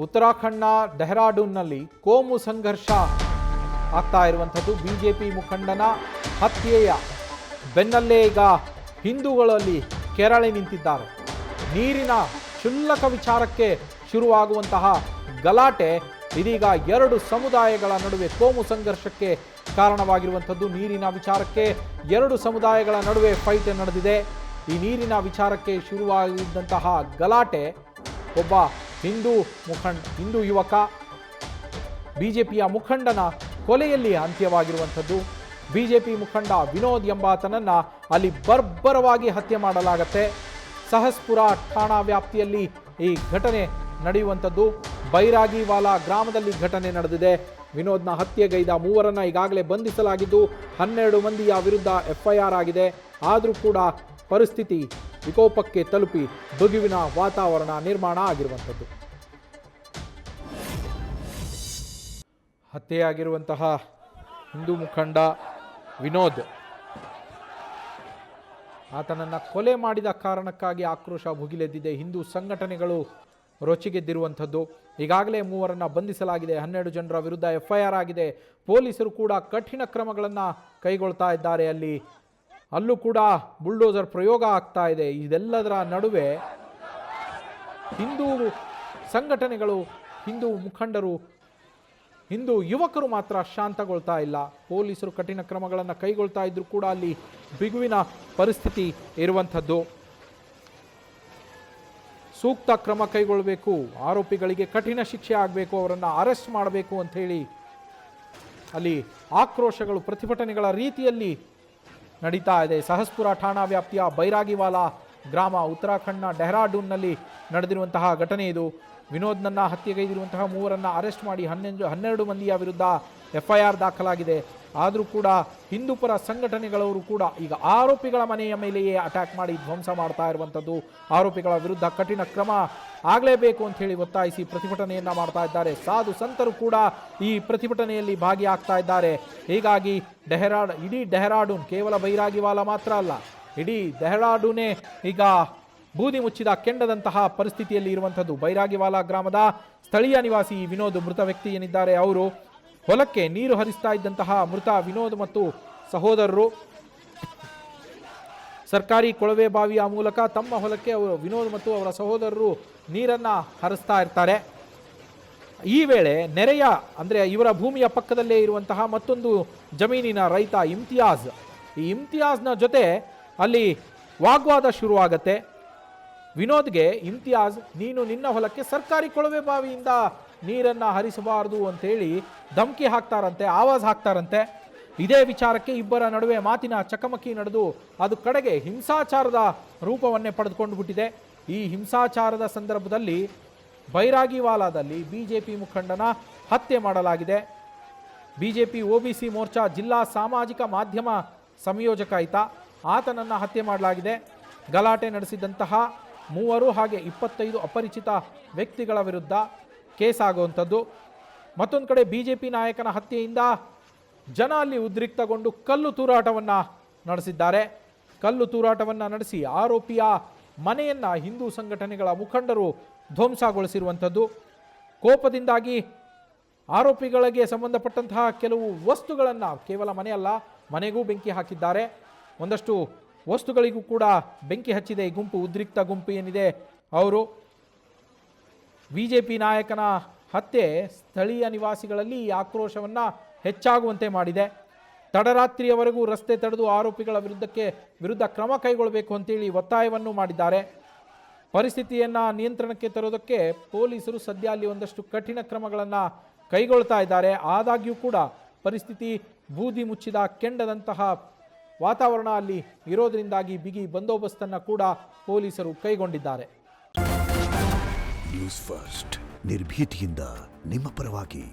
ಉತ್ತರಾಖಂಡ್ನ ಡೆಹ್ರಾಡೂನ್ನಲ್ಲಿ ಕೋಮು ಸಂಘರ್ಷ ಆಗ್ತಾ ಇರುವಂಥದ್ದು. ಬಿಜೆಪಿ ಮುಖಂಡನ ಹತ್ಯೆಯ ಬೆನ್ನಲ್ಲೇ ಈಗ ಹಿಂದೂಗಳಲ್ಲಿ ಕೆರಳಿ ನಿಂತಿದ್ದಾರೆ. ನೀರಿನ ಕ್ಷುಲ್ಲಕ ವಿಚಾರಕ್ಕೆ ಶುರುವಾಗುವಂತಹ ಗಲಾಟೆ ಇದೀಗ ಎರಡು ಸಮುದಾಯಗಳ ನಡುವೆ ಕೋಮು ಸಂಘರ್ಷಕ್ಕೆ ಕಾರಣವಾಗಿರುವಂಥದ್ದು. ನೀರಿನ ವಿಚಾರಕ್ಕೆ ಎರಡು ಸಮುದಾಯಗಳ ನಡುವೆ ಫೈಟ್ ನಡೆದಿದೆ. ಈ ನೀರಿನ ವಿಚಾರಕ್ಕೆ ಶುರುವಾಗಿದ್ದಂತಹ ಗಲಾಟೆ ಒಬ್ಬ ಹಿಂದೂ ಯುವಕ ಬಿಜೆಪಿಯ ಮುಖಂಡನ ಕೊಲೆಯಲ್ಲಿ ಅಂತ್ಯವಾಗಿರುವಂಥದ್ದು. ಬಿಜೆಪಿ ಮುಖಂಡ ವಿನೋದ್ ಎಂಬಾತನನ್ನ ಅಲ್ಲಿ ಬರ್ಬರವಾಗಿ ಹತ್ಯೆ ಮಾಡಲಾಗತ್ತೆ. ಸಹಸ್ಪುರ ಠಾಣಾ ವ್ಯಾಪ್ತಿಯಲ್ಲಿ ಈ ಘಟನೆ ನಡೆಯುವಂಥದ್ದು. ಬೈರಾಗಿವಾಲಾ ಗ್ರಾಮದಲ್ಲಿ ಘಟನೆ ನಡೆದಿದೆ. ವಿನೋದ್ನ ಹತ್ಯೆಗೈದ ಮೂವರನ್ನ ಈಗಾಗಲೇ ಬಂಧಿಸಲಾಗಿದ್ದು 12 ಮಂದಿಯ ವಿರುದ್ಧ FIR ಆಗಿದೆ. ಆದರೂ ಕೂಡ ಪರಿಸ್ಥಿತಿ ವಿಕೋಪಕ್ಕೆ ತಲುಪಿ ಬಿಗುವಿನ ವಾತಾವರಣ ನಿರ್ಮಾಣ ಆಗಿರುವಂಥದ್ದು. ಹತ್ಯೆಯಾಗಿರುವಂತಹ ಹಿಂದೂ ಮುಖಂಡ ವಿನೋದ್ ಆತನನ್ನು ಕೊಲೆ ಮಾಡಿದ ಕಾರಣಕ್ಕಾಗಿ ಆಕ್ರೋಶ ಭುಗಿಲೆದ್ದಿದೆ. ಹಿಂದೂ ಸಂಘಟನೆಗಳು ರೊಚ್ಚಿಗೆದ್ದಿರುವಂಥದ್ದು. ಈಗಾಗಲೇ ಮೂವರನ್ನು ಬಂಧಿಸಲಾಗಿದೆ. 12 ಜನರ ವಿರುದ್ಧ FIR ಆಗಿದೆ. ಪೊಲೀಸರು ಕೂಡ ಕಠಿಣ ಕ್ರಮಗಳನ್ನು ಕೈಗೊಳ್ತಾ ಇದ್ದಾರೆ. ಅಲ್ಲೂ ಕೂಡ ಬುಲ್ಡೋಸರ್ ಪ್ರಯೋಗ ಆಗ್ತಾ ಇದೆ. ಇದೆಲ್ಲದರ ನಡುವೆ ಹಿಂದೂ ಸಂಘಟನೆಗಳು, ಹಿಂದೂ ಮುಖಂಡರು, ಹಿಂದೂ ಯುವಕರು ಮಾತ್ರ ಶಾಂತಗೊಳ್ತಾ ಇಲ್ಲ. ಪೊಲೀಸರು ಕಠಿಣ ಕ್ರಮಗಳನ್ನು ಕೈಗೊಳ್ತಾ ಇದ್ರೂ ಕೂಡ ಅಲ್ಲಿ ಬಿಗುವಿನ ಪರಿಸ್ಥಿತಿ ಇರುವಂಥದ್ದು. ಸೂಕ್ತ ಕ್ರಮ ಕೈಗೊಳ್ಳಬೇಕು, ಆರೋಪಿಗಳಿಗೆ ಕಠಿಣ ಶಿಕ್ಷೆ ಆಗಬೇಕು, ಅವರನ್ನು ಅರೆಸ್ಟ್ ಮಾಡಬೇಕು ಅಂತ ಹೇಳಿ ಅಲ್ಲಿ ಆಕ್ರೋಶಗಳು, ಪ್ರತಿಭಟನೆಗಳ ರೀತಿಯಲ್ಲಿ ನಡೀತಾ ಇದೆ. ಸಹಸ್ಪುರ ಠಾಣಾ ವ್ಯಾಪ್ತಿಯ ಬೈರಾಗಿವಾಲಾ ಗ್ರಾಮ, ಉತ್ತರಾಖಂಡ್ನ ಡೆಹ್ರಾಡೂನ್ನಲ್ಲಿ ನಡೆದಿರುವಂತಹ ಘಟನೆ ಇದು. ವಿನೋದ್ನನ್ನ ಹತ್ಯೆಗೈದಿರುವಂತಹ ಮೂವರನ್ನು ಅರೆಸ್ಟ್ ಮಾಡಿ 12 ಮಂದಿಯ ವಿರುದ್ಧ FIR ದಾಖಲಾಗಿದೆ. ಆದರೂ ಕೂಡ ಹಿಂದೂಪರ ಸಂಘಟನೆಗಳವರು ಕೂಡ ಈಗ ಆರೋಪಿಗಳ ಮನೆಯ ಮೇಲೆಯೇ ಅಟ್ಯಾಕ್ ಮಾಡಿ ಧ್ವಂಸ ಮಾಡ್ತಾ ಇರುವಂಥದ್ದು. ಆರೋಪಿಗಳ ವಿರುದ್ಧ ಕಠಿಣ ಕ್ರಮ ಆಗಲೇಬೇಕು ಅಂತ ಹೇಳಿ ಒತ್ತಾಯಿಸಿ ಪ್ರತಿಭಟನೆಯನ್ನ ಮಾಡ್ತಾ ಇದ್ದಾರೆ. ಸಾಧು ಸಂತರು ಕೂಡ ಈ ಪ್ರತಿಭಟನೆಯಲ್ಲಿ ಭಾಗಿಯಾಗ್ತಾ ಇದ್ದಾರೆ. ಹೀಗಾಗಿ ಇಡೀ ಡೆಹ್ರಾಡೂನ್, ಕೇವಲ ಬೈರಾಗಿವಾಲಾ ಮಾತ್ರ ಅಲ್ಲ, ಇಡೀ ಡೆಹ್ರಾಡೂನೇ ಈಗ ಬೂದಿ ಮುಚ್ಚಿದ ಕೆಂಡದಂತಹ ಪರಿಸ್ಥಿತಿಯಲ್ಲಿ ಇರುವಂಥದ್ದು. ಬೈರಾಗಿವಾಲಾ ಗ್ರಾಮದ ಸ್ಥಳೀಯ ನಿವಾಸಿ ವಿನೋದ್ ಮೃತ ವ್ಯಕ್ತಿ ಏನಿದ್ದಾರೆ, ಅವರು ಹೊಲಕ್ಕೆ ನೀರು ಹರಿಸ್ತಾ ಇದ್ದಂತಹ ಮೃತ ವಿನೋದ್ ಮತ್ತು ಸಹೋದರರು ಸರ್ಕಾರಿ ಕೊಳವೆ ಬಾವಿಯ ಮೂಲಕ ತಮ್ಮ ಹೊಲಕ್ಕೆ ವಿನೋದ್ ಮತ್ತು ಅವರ ಸಹೋದರರು ನೀರನ್ನು ಹರಿಸ್ತಾ ಇರ್ತಾರೆ. ಈ ವೇಳೆ ನೆರೆಯ ಅಂದರೆ ಇವರ ಭೂಮಿಯ ಪಕ್ಕದಲ್ಲೇ ಇರುವಂತಹ ಮತ್ತೊಂದು ಜಮೀನಿನ ರೈತ ಇಮ್ತಿಯಾಜ್, ಈ ಇಮ್ತಿಯಾಜ್ನ ಜೊತೆ ಅಲ್ಲಿ ವಾಗ್ವಾದ ಶುರುವಾಗತ್ತೆ. ವಿನೋದ್ಗೆ ಇಮ್ತಿಯಾಜ್, ನೀನು ನಿನ್ನ ಹೊಲಕ್ಕೆ ಸರ್ಕಾರಿ ಕೊಳವೆ ಬಾವಿಯಿಂದ ನೀರನ್ನು ಹರಿಸಬಾರದು ಅಂತೇಳಿ ಧಮಕಿ ಹಾಕ್ತಾರಂತೆ, ಆವಾಜ್ ಹಾಕ್ತಾರಂತೆ. ಇದೇ ವಿಚಾರಕ್ಕೆ ಇಬ್ಬರ ನಡುವೆ ಮಾತಿನ ಚಕಮಕಿ ನಡೆದು ಅದು ಕಡೆಗೆ ಹಿಂಸಾಚಾರದ ರೂಪವನ್ನೇ ಪಡೆದುಕೊಂಡು ಬಿಟ್ಟಿದೆ. ಈ ಹಿಂಸಾಚಾರದ ಸಂದರ್ಭದಲ್ಲಿ ಬೈರಾಗಿವಾಲಾದಲ್ಲಿ ಬಿಜೆಪಿ ಮುಖಂಡನ ಹತ್ಯೆ ಮಾಡಲಾಗಿದೆ. ಬಿಜೆಪಿ OBC ಮೋರ್ಚಾ ಜಿಲ್ಲಾ ಸಾಮಾಜಿಕ ಮಾಧ್ಯಮ ಸಂಯೋಜಕ ಆತನನ್ನು ಹತ್ಯೆ ಮಾಡಲಾಗಿದೆ. ಗಲಾಟೆ ನಡೆಸಿದಂತಹ 3 ಹಾಗೆ 25 ಅಪರಿಚಿತ ವ್ಯಕ್ತಿಗಳ ವಿರುದ್ಧ ಕೇಸ್ ಆಗುವಂಥದ್ದು. ಮತ್ತೊಂದು ಕಡೆ ಬಿಜೆಪಿ ನಾಯಕನ ಹತ್ಯೆಯಿಂದ ಜನ ಅಲ್ಲಿ ಉದ್ರಿಕ್ತಗೊಂಡು ಕಲ್ಲು ತೂರಾಟವನ್ನು ನಡೆಸಿದ್ದಾರೆ. ಕಲ್ಲು ತೂರಾಟವನ್ನು ನಡೆಸಿ ಆರೋಪಿಯ ಮನೆಯನ್ನು ಹಿಂದೂ ಸಂಘಟನೆಗಳ ಮುಖಂಡರು ಧ್ವಂಸಗೊಳಿಸಿರುವಂಥದ್ದು. ಕೋಪದಿಂದಾಗಿ ಆರೋಪಿಗಳಿಗೆ ಸಂಬಂಧಪಟ್ಟಂತಹ ಕೆಲವು ವಸ್ತುಗಳನ್ನು, ಕೇವಲ ಮನೆಯಲ್ಲ ಮನೆಗೂ ಬೆಂಕಿ ಹಾಕಿದ್ದಾರೆ. ಒಂದಷ್ಟು ವಸ್ತುಗಳಿಗೂ ಕೂಡ ಬೆಂಕಿ ಹಚ್ಚಿದೆ ಈ ಗುಂಪು, ಉದ್ರಿಕ್ತ ಗುಂಪು ಏನಿದೆ ಅವರು. ಬಿಜೆಪಿ ನಾಯಕನ ಹತ್ಯೆ ಸ್ಥಳೀಯ ನಿವಾಸಿಗಳಲ್ಲಿ ಈ ಆಕ್ರೋಶವನ್ನು ಹೆಚ್ಚಾಗುವಂತೆ ಮಾಡಿದೆ. ತಡರಾತ್ರಿಯವರೆಗೂ ರಸ್ತೆ ತಡೆದು ಆರೋಪಿಗಳ ವಿರುದ್ಧ ಕ್ರಮ ಕೈಗೊಳ್ಳಬೇಕು ಅಂತೇಳಿ ಒತ್ತಾಯವನ್ನು ಮಾಡಿದ್ದಾರೆ. ಪರಿಸ್ಥಿತಿಯನ್ನು ನಿಯಂತ್ರಣಕ್ಕೆ ತರೋದಕ್ಕೆ ಪೊಲೀಸರು ಸದ್ಯ ಅಲ್ಲಿ ಒಂದಷ್ಟು ಕಠಿಣ ಕ್ರಮಗಳನ್ನು ಕೈಗೊಳ್ತಾ ಇದ್ದಾರೆ. ಆದಾಗ್ಯೂ ಕೂಡ ಪರಿಸ್ಥಿತಿ ಬೂದಿ ಮುಚ್ಚಿದ ಕೆಂಡದಂತಹ ವಾತಾವರಣ ಅಲ್ಲಿ ಇರೋದ್ರಿಂದಾಗಿ ಬಿಗಿ ಬಂದೋಬಸ್ತನ್ನು ಕೂಡ ಪೊಲೀಸರು ಕೈಗೊಂಡಿದ್ದಾರೆ. ನ್ಯೂಸ್ ಫಸ್ಟ್, ನಿರ್ಭೀತಿಯಿಂದ ನಿಮ್ಮ ಪರವಾಗಿ.